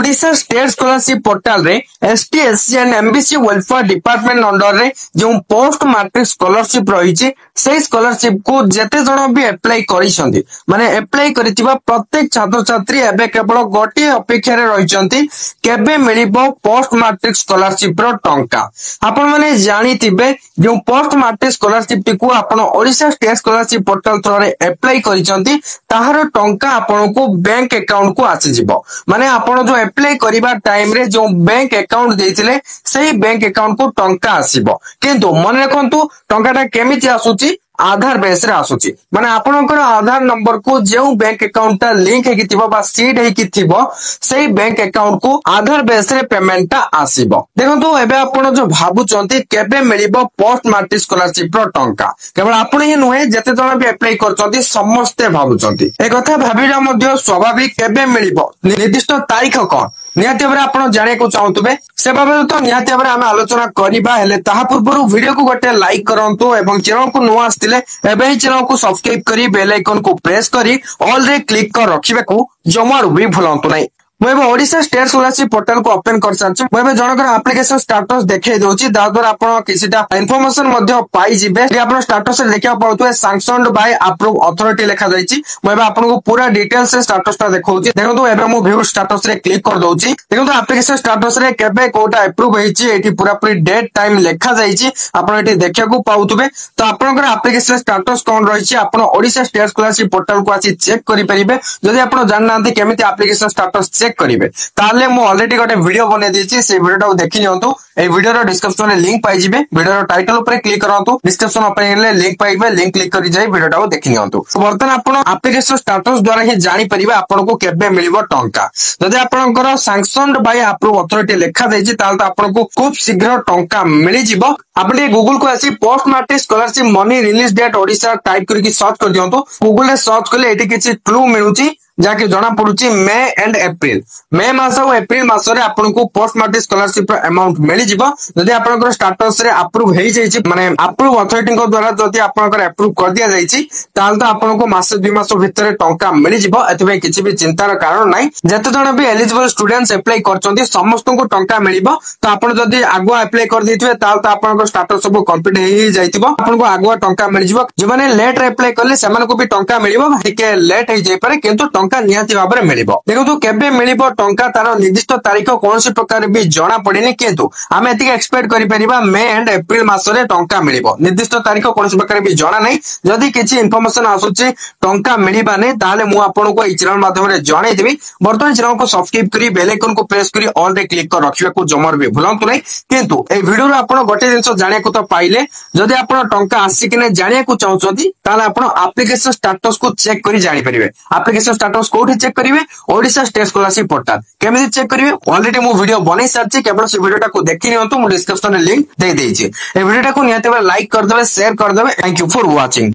Odisha state scholarship portal रे ST SC and MBC welfare department under रे जो पोस्ट मैट्रिक स्कॉलरशिप रही से स्कॉलरशिप को जेते जण भी अप्लाई करिसंती माने अप्लाई करितिबा प्रत्येक छात्र छात्री एबे केवल गोटे अपेक्षा रे रहिसंती केबे मिलिबो पोस्ट मैट्रिक स्कॉलरशिप रो टंका। आपण माने जानितिबे जो पोस्ट मैट्रिक स्कॉलरशिप टिकु आपण Odisha state scholarship portal through apply करिसंती ताहार टंका आपण को बैंक अकाउंट को आसी जिवो माने आपण जो अप्लाई करिबा टाइम रे जो बैंक अकाउंट देइथिले सेही बैंक अकाउंट को टंका आसीबो किंतु मन रखंतु टंकाटा केमिति आसुची आधार बेस रे आसुची माने आपनकर आधार नंबर को जो बैंक अकाउंट ता लिंक हेकि थिबो बा सीड हेकि थिबो सेही बैंक अकाउंट को आधार बेस रे पेमेंट ता आसीबो। देखंतु एबे आपण जो भाबुचंती केबे मिलिबो पोस्ट मैट्रिक स्कॉलरशिप रो टंका केवल आपण ही नुहे जते जण भी अप्लाई करचंती समस्ते भाबुचंती ए कथा भाबिरा मध्ये स्वाभाविक केबे मिलिबो निर्दिष्ट तारीख कोन निहाती भाବରେ ଆପଣ ଜାଣିବାକୁ ଚାହୁଁଥିବେ ସେ ବାବଦରେ ତ ନିହାତି ଭାବରେ ଆମେ ଆଲୋଚନା କରିବା ହେଲେ ତାହା ପୂର୍ବରୁ ଭିଡିଓକୁ ଗୋଟେ ଲାଇକ୍ କରନ୍ତୁ ଏବଂ ଚ୍ୟାନେଲକୁ ନୂଆ ଆସିଥିଲେ ଏବେ ହିଁ ଚ୍ୟାନେଲକୁ ସବସ୍କ୍ରାଇବ କରି ବେଲ ଆଇକନକୁ ପ୍ରେସ କରି ଅଲ୍ ରେ କ୍ଲିକ୍ କରି ରଖିବାକୁ ଜମାରୁ ବି ଭୁଲନ୍ତୁ ନାହିଁ। मुझे ओडिशा स्टेट स्कॉलरशिप पोर्टल को ओपन कर सारी मुझे जनकर एप्लिकेशन स्टेटस देखै दोची दाद्वारा आपण किसिटा इन्फॉर्मेशन मध्ये पाई जिबे आपण स्टेटस रे देखिया पड़ुतबे सैंक्शनड बाय अप्रूव अथॉरिटी लिखा जाईची मुझे आपण को पूरा डिटेल्स से स्टेटस ता देखौची देखंतु एबे मु व्यू स्टेटस रे क्लिक कर दोची देखंतु एप्लिकेशन स्टेटस रे केबे कोटा अप्रूव हेची एठी पूरा पूरी डेट टाइम लिखा जाईची आपण एठी देखिया को पाउतबे तो आपनकर एप्लिकेशन स्टेटस कोन रहिची आपण ओडिशा स्टेट स्कॉलरशिप पोर्टल को आसी चेक करि परिबे जदि आपण जाननांती केमिति एप्लिकेशन स्टेटस चेक करिवे ताले मु ऑलरेडी गोटे वीडियो बने देछि से वीडियोटा देखि नियंतु ए वीडियो रो डिस्क्रिप्शन रे लिंक पाइ जिवे वीडियो रो टाइटल ऊपर क्लिक करंतु डिस्क्रिप्शन ऊपर ले लिंक पाइबे लिंक क्लिक करि जाई वीडियोटा देखि नियंतु वर्तमान आपण एप्लिकेशन स्टेटस द्वारा ही जानि परिबे आपण को केबे मिलिबो टंका जदि आपनकर सैंक्शनड बाय अप्रूव अथॉरिटी लिखा जाईछि ताल तो आपण को खूब शीघ्र टंका मिलि जिवो आपण गूगल को आसी post matric scholarship money release date Odisha type करके सर्च कर दियंतु गूगल रे सर्च करले एठी किछि क्लू मिलुची जाके जना पड़ुची मे एंड एप्रिल मे मास और एप्रिल मास रे आपन को पोस्ट मैट्रिक स्कॉलरशिप अमाउंट मिलि जिवो जदि आपनकर स्टेटस रे अप्रूव हेइ जाईची माने अप्रूव अथॉरिटी को द्वारा जदि आपनकर अप्रूव कर दिया जाईची ताल तो आपन को मास 2 मास भीतर टंका मिलि जिवो एतबे किछि भी चिंतार कारण नाही जते जण भी एलिजिबल स्टूडेंट्स अप्लाई करचंती समस्त को टंका मिलिबो तो आपन जदि आगुआ अप्लाई कर दिथिबे ताल तो आपनकर स्टेटस सब कंप्लीट हेइ जाईतिबो आपन को आगुआ टंका मिलि जिवो जे माने लेट रे अप्लाई करले सेमान को भी टंका मिलिबो के लेट हेइ जाय पारे किंतु टंका निहाती भाବରେ मिलिबो देखो केबे मिलिबो टंका तार निर्दिष्ट तारीख कोनसी प्रकार भी जणा पड़ेनी किंतु आमे एतिक एक्सपेक्ट करि परिबा मे एंड एप्रिल मास रे टंका मिलिबो निर्दिष्ट तारीख कोनसी प्रकार भी जणा नै जदि किछि इन्फॉर्मेशन आसुची टंका मिलिबा नै ताले मु आपन को ई चैनल माध्यम रे जणै देबी वर्तमान चैनल को सब्सक्राइब करी बेल आइकन को प्रेस करी ऑल रे क्लिक कर रखिबा को जमर भी भुलंतु नै किंतु ए वीडियो रे आपन गोटे जिंस जानिया को तो पाइले जदि आपन टंका आसी कि नै जानिया को चाहउछथि ताले आपन एप्लीकेशन स्टेटस को चेक करी जानि परिबे एप्लीकेशन स्टेटस कोठी चेक करिवे ओडिशा स्टेट स्कॉलरशिप पोर्टल केमिति चेक करिवे ऑलरेडी मु वीडियो बनै सारछि केवल से वीडियोटा को देखि नियंतु मु डिस्क्रिप्शन रे लिंक दे देछि ए वीडियोटा को निहाते लाइक कर देबे शेयर कर देबे थैंक यू फॉर वाचिंग।